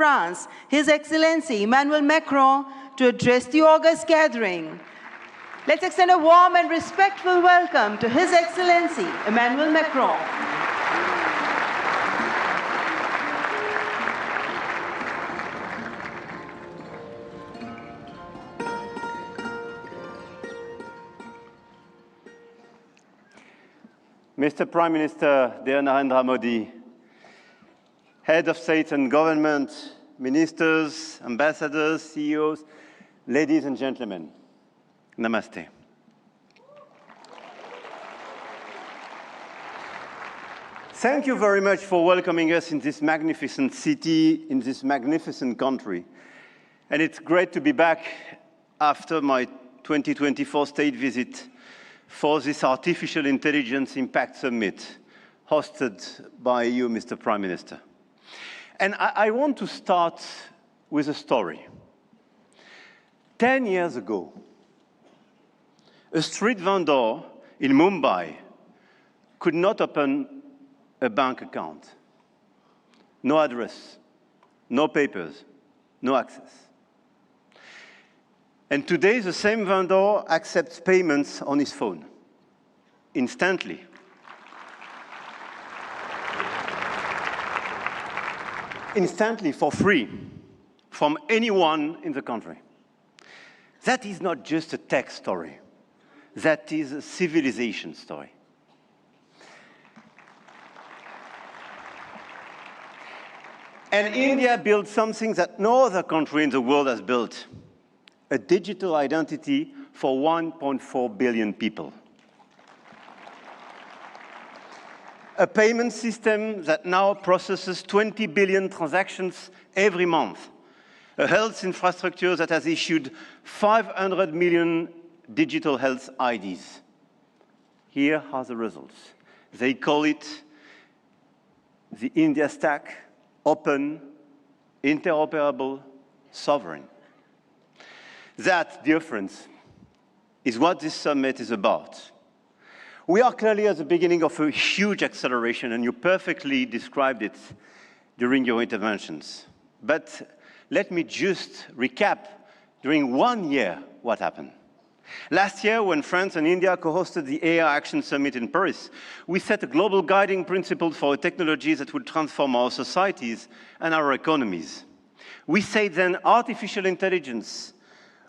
France, His Excellency Emmanuel Macron, to address the august gathering. Let's extend a warm and respectful welcome to His Excellency Emmanuel Macron. Mr. Prime Minister, dear Narendra Modi, Head of State and Government, Ministers, Ambassadors, CEOs, ladies and gentlemen, Namaste. Thank you very much for welcoming us in this magnificent city, in this magnificent country. And it's great to be back after my 2024 state visit for this Artificial Intelligence Impact Summit hosted by you, Mr. Prime Minister. And I want to start with a story. 10 years ago, a street vendor in Mumbai could not open a bank account. No address, no papers, no access. And today, the same vendor accepts payments on his phone, instantly. Instantly, for free, from anyone in the country. That is not just a tech story. That is a civilization story. And India built something that no other country in the world has built. A digital identity for 1.4 billion people. A payment system that now processes 20 billion transactions every month. A health infrastructure that has issued 500 million digital health IDs. Here are the results. They call it the India Stack, open, interoperable, sovereign. That, dear friends, is what this summit is about. We are clearly at the beginning of a huge acceleration, and you perfectly described it during your interventions. But let me just recap during 1 year what happened. Last year, when France and India co-hosted the AI Action Summit in Paris, we set a global guiding principle for technologies that would transform our societies and our economies. We said then artificial intelligence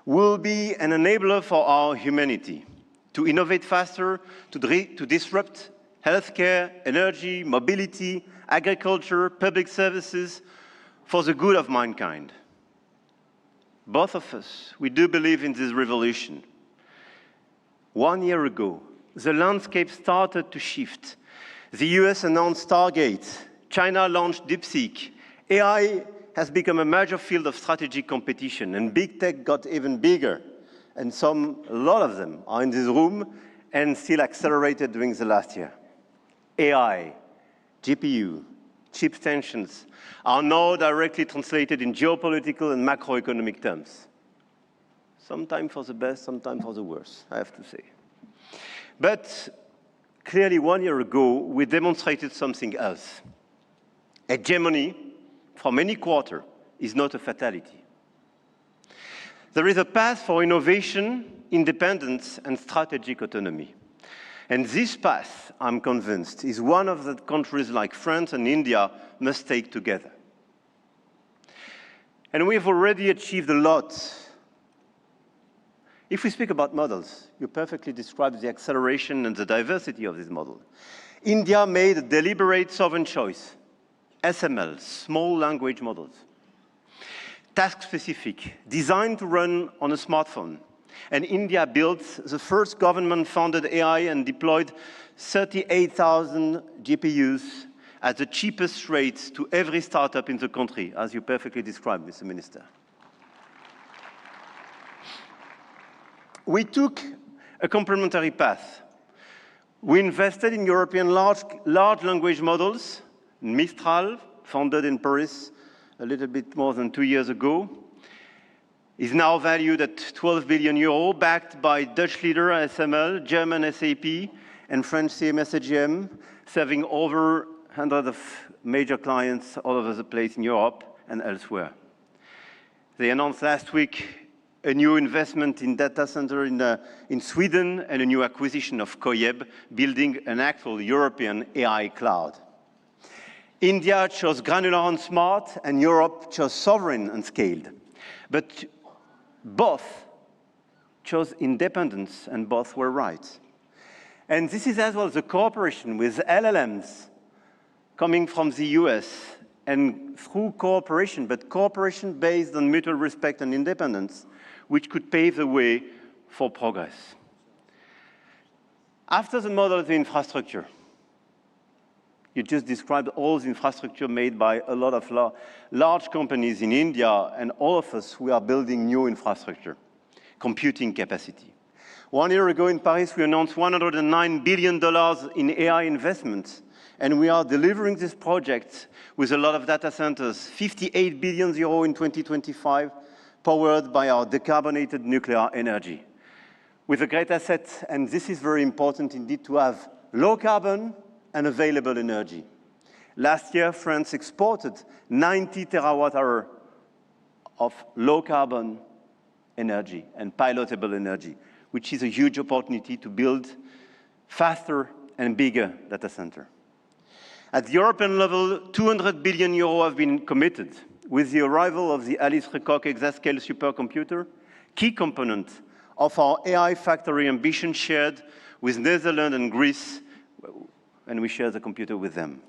will be an enabler for our humanity to innovate faster, to disrupt healthcare, energy, mobility, agriculture, public services for the good of mankind. Both of us, we do believe in this revolution. 1 year ago, the landscape started to shift. The US announced Stargate, China launched DeepSeek, AI has become a major field of strategic competition, and big tech got even bigger. And a lot of them are in this room and still accelerated during the last year. AI, GPU, chip tensions are now directly translated in geopolitical and macroeconomic terms. Sometimes for the best, sometimes for the worst, I have to say. But clearly 1 year ago, we demonstrated something else. Hegemony from any quarter is not a fatality. There is a path for innovation, independence, and strategic autonomy. And this path, I'm convinced, is one of the countries like France and India must take together. And we've already achieved a lot. If we speak about models, you perfectly described the acceleration and the diversity of this model. India made a deliberate sovereign choice. SML, small language models. Task-specific, designed to run on a smartphone. And India built the first government-funded AI and deployed 38,000 GPUs at the cheapest rates to every startup in the country, as you perfectly described, Mr. Minister. We took a complementary path. We invested in European large language models, Mistral, founded in Paris a little bit more than 2 years ago, is now valued at 12 billion euro, backed by Dutch leader SML, German SAP, and French CMS AGM, serving over 100 of major clients all over the place in Europe and elsewhere. They announced last week a new investment in data center in Sweden and a new acquisition of Koyeb, building an actual European AI cloud. India chose granular and smart, and Europe chose sovereign and scaled. But both chose independence, and both were right. And this is as well the cooperation with LLMs coming from the US, and through cooperation, but cooperation based on mutual respect and independence, which could pave the way for progress. After the model of the infrastructure, you just described all the infrastructure made by a lot of large companies in India, and all of us, we are building new infrastructure, computing capacity. 1 year ago in Paris, we announced $109 billion in AI investments, and we are delivering this project with a lot of data centers, 58 billion euro in 2025, powered by our decarbonated nuclear energy. With a great asset, and this is very important indeed, to have low carbon and available energy. Last year, France exported 90 terawatt-hours of low carbon energy and pilotable energy, which is a huge opportunity to build faster and bigger data center. At the European level, 200 billion euro have been committed with the arrival of the Alice Lecoq exascale supercomputer, key component of our AI factory ambition shared with Netherlands and Greece, and we share the computer with them.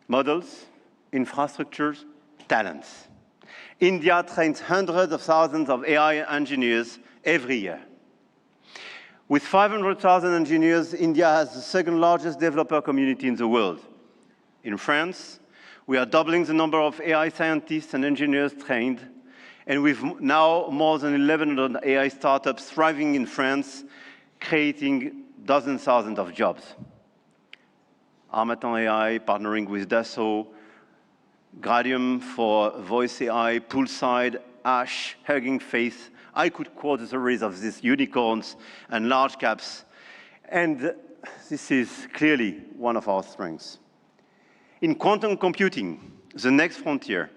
Models, infrastructures, talents. India trains hundreds of thousands of AI engineers every year. With 500,000 engineers, India has the second largest developer community in the world. In France, we are doubling the number of AI scientists and engineers trained, and we've now more than 1,100 AI startups thriving in France, creating dozens, thousands of jobs. Harmattan AI partnering with Dassault, Gradium for voice AI, Poolside, Ash, Hugging Face. I could quote a series of these unicorns and large caps, and this is clearly one of our strengths. In quantum computing, the next frontier,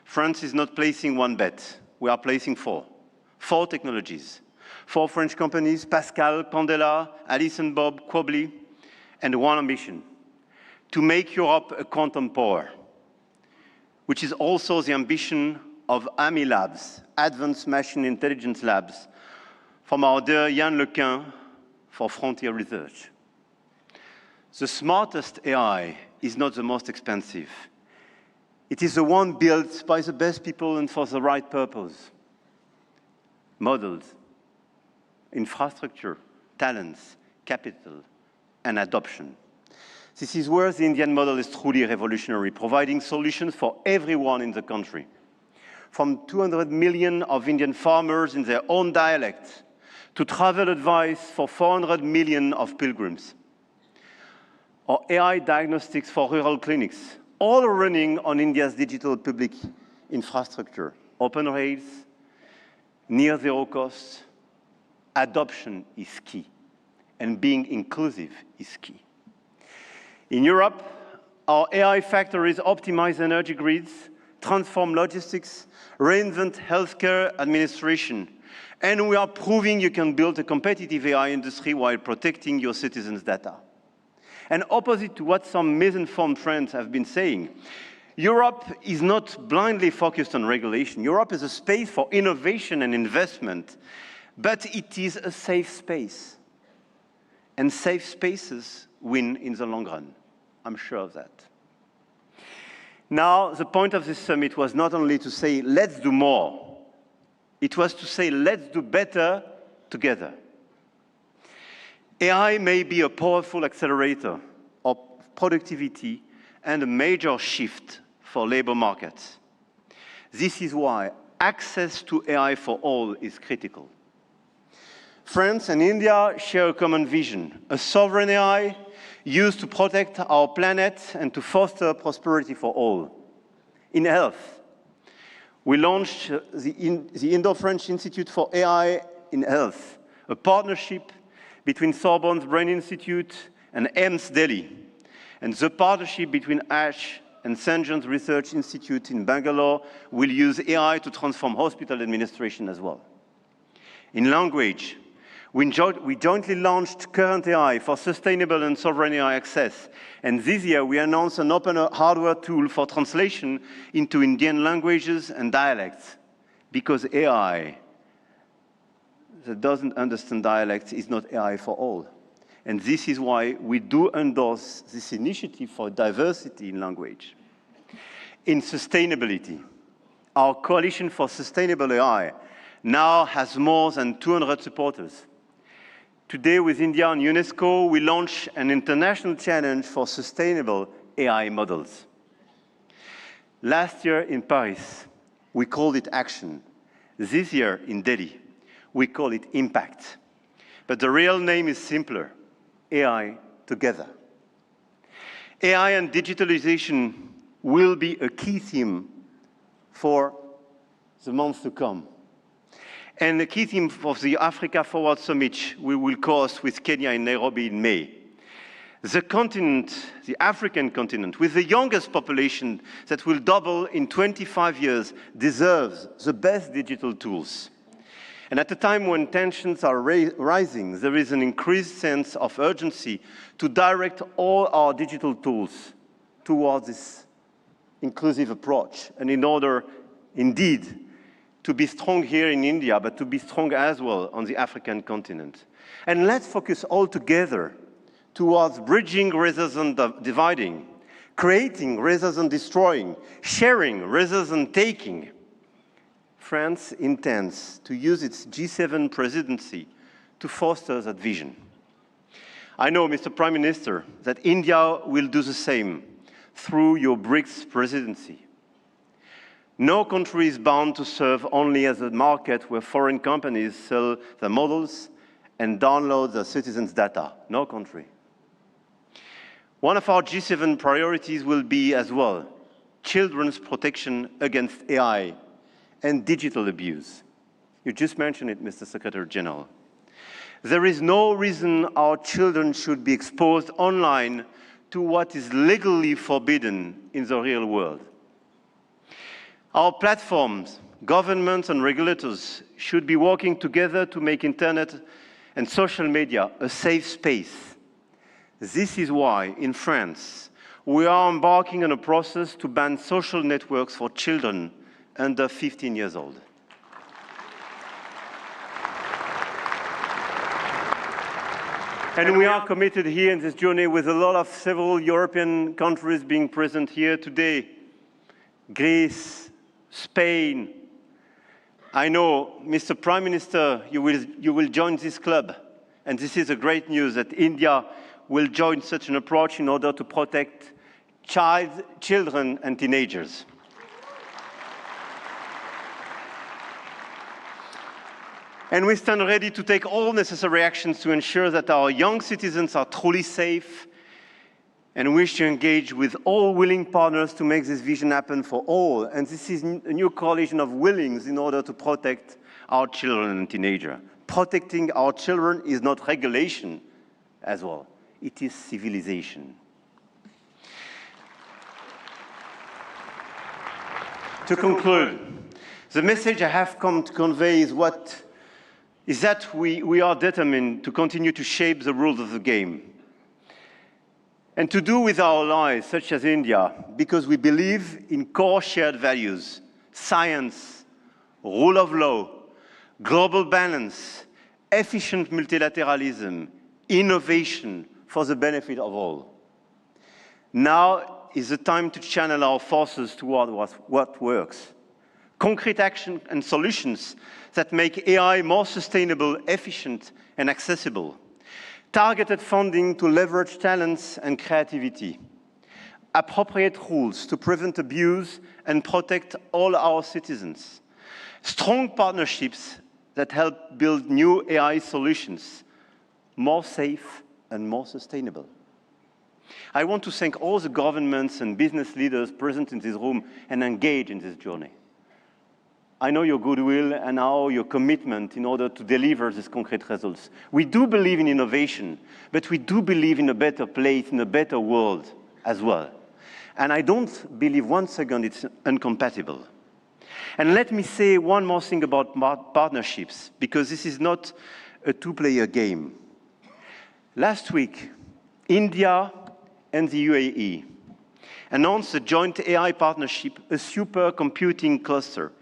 France is not placing one bet. We are placing four technologies. 4 French companies, Pascal, Candela, Alice and Bob, Quobly, and one ambition, to make Europe a quantum power, which is also the ambition of AMI Labs, Advanced Machine Intelligence Labs, from our dear Yann Lequin for Frontier Research. The smartest AI is not the most expensive. It is the one built by the best people and for the right purpose. Models, infrastructure, talents, capital, and adoption. This is where the Indian model is truly revolutionary, providing solutions for everyone in the country. From 200 million of Indian farmers in their own dialect to travel advice for 400 million of pilgrims, or AI diagnostics for rural clinics, all running on India's digital public infrastructure. Open rails, near zero cost, adoption is key, and being inclusive is key. In Europe, our AI factories optimize energy grids, transform logistics, reinvent healthcare administration, and we are proving you can build a competitive AI industry while protecting your citizens' data. And opposite to what some misinformed friends have been saying, Europe is not blindly focused on regulation. Europe is a space for innovation and investment, but it is a safe space. And safe spaces win in the long run. I'm sure of that. Now, the point of this summit was not only to say, let's do more. It was to say, let's do better together. AI may be a powerful accelerator of productivity and a major shift for labor markets. This is why access to AI for all is critical. France and India share a common vision, a sovereign AI used to protect our planet and to foster prosperity for all. In health, we launched the Indo-French Institute for AI in Health, a partnership between Sorbonne's Brain Institute and EMS Delhi, and the partnership between Ash and St. John's Research Institute in Bangalore will use AI to transform hospital administration as well. In language, we jointly launched Current AI for sustainable and sovereign AI access. And this year, we announced an open hardware tool for translation into Indian languages and dialects, because AI that doesn't understand dialects is not AI for all. And this is why we do endorse this initiative for diversity in language. In sustainability, our Coalition for Sustainable AI now has more than 200 supporters. Today, with India and UNESCO, we launch an international challenge for sustainable AI models. Last year in Paris, we called it action. This year in Delhi, we call it impact. But the real name is simpler: AI together. AI and digitalization will be a key theme for the months to come. And the key theme of the Africa Forward Summit we will co-host with Kenya in Nairobi in May. The continent, the African continent, with the youngest population that will double in 25 years, deserves the best digital tools. And at a time when tensions are rising, there is an increased sense of urgency to direct all our digital tools towards this inclusive approach. And in order, indeed, to be strong here in India, but to be strong as well on the African continent. And let's focus all together towards bridging rather than dividing, creating rather than destroying, sharing rather than taking. France intends to use its G7 presidency to foster that vision. I know, Mr. Prime Minister, that India will do the same through your BRICS presidency. No country is bound to serve only as a market where foreign companies sell their models and download their citizens' data. No country. One of our G7 priorities will be as well children's protection against AI and digital abuse. You just mentioned it, Mr. Secretary General. There is no reason our children should be exposed online to what is legally forbidden in the real world. Our platforms, governments and regulators should be working together to make internet and social media a safe space. This is why, in France, we are embarking on a process to ban social networks for children under 15 years old. And we are committed here in this journey with a lot of several European countries being present here today. Greece, Spain. I know, Mr. Prime Minister, you will join this club. And this is a great news that India will join such an approach in order to protect children and teenagers. And we stand ready to take all necessary actions to ensure that our young citizens are truly safe, and wish to engage with all willing partners to make this vision happen for all. And this is a new coalition of willings in order to protect our children and teenagers. Protecting our children is not regulation as well. It is civilization. To conclude, the message I have come to convey is that we are determined to continue to shape the rules of the game. And to do with our allies, such as India, because we believe in core shared values: science, rule of law, global balance, efficient multilateralism, innovation for the benefit of all. Now is the time to channel our forces toward what works. Concrete action and solutions that make AI more sustainable, efficient, and accessible. Targeted funding to leverage talents and creativity. Appropriate rules to prevent abuse and protect all our citizens. Strong partnerships that help build new AI solutions, more safe and more sustainable. I want to thank all the governments and business leaders present in this room and engaged in this journey. I know your goodwill and now your commitment in order to deliver these concrete results. We do believe in innovation, but we do believe in a better place, in a better world as well. And I don't believe one second it's incompatible. And let me say one more thing about partnerships, because this is not a two-player game. Last week, India and the UAE announced a joint AI partnership, a supercomputing cluster,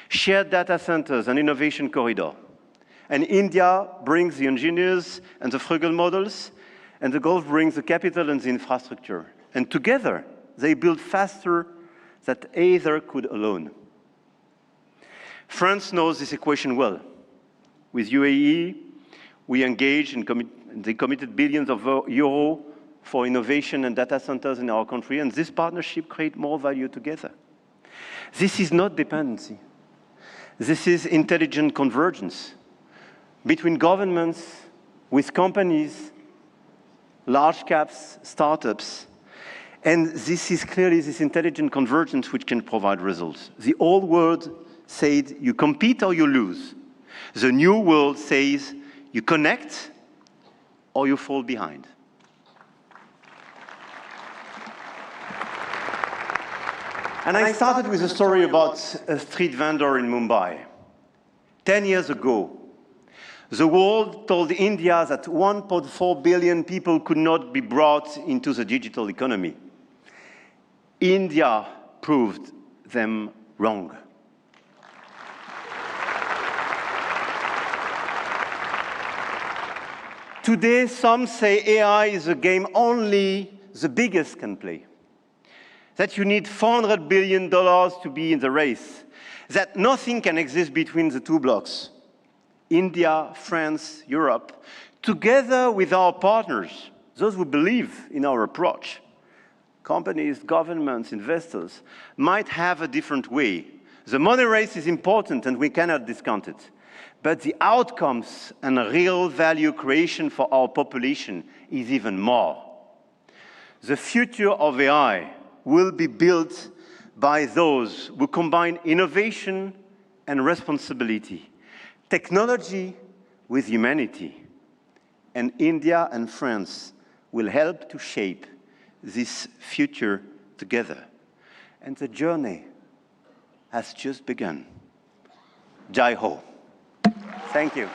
shared data centers and innovation corridor. And India brings the engineers and the frugal models, and the Gulf brings the capital and the infrastructure. And together, they build faster than either could alone. France knows this equation well. With UAE, we engaged and they committed billions of euros for innovation and data centers in our country, and this partnership creates more value together. This is not dependency. This is intelligent convergence between governments, with companies, large caps, startups, and this is clearly this intelligent convergence which can provide results. The old world said you compete or you lose. The new world says you connect or you fall behind. And I started with a story about a street vendor in Mumbai. 10 years ago, the world told India that 1.4 billion people could not be brought into the digital economy. India proved them wrong. Today, some say AI is a game only the biggest can play. That you need $400 billion to be in the race. That nothing can exist between the two blocks. India, France, Europe, together with our partners, those who believe in our approach, companies, governments, investors, might have a different way. The money race is important and we cannot discount it. But the outcomes and real value creation for our population is even more. The future of AI will be built by those who combine innovation and responsibility, technology with humanity. And India and France will help to shape this future together. And the journey has just begun. Jai Ho. Thank you.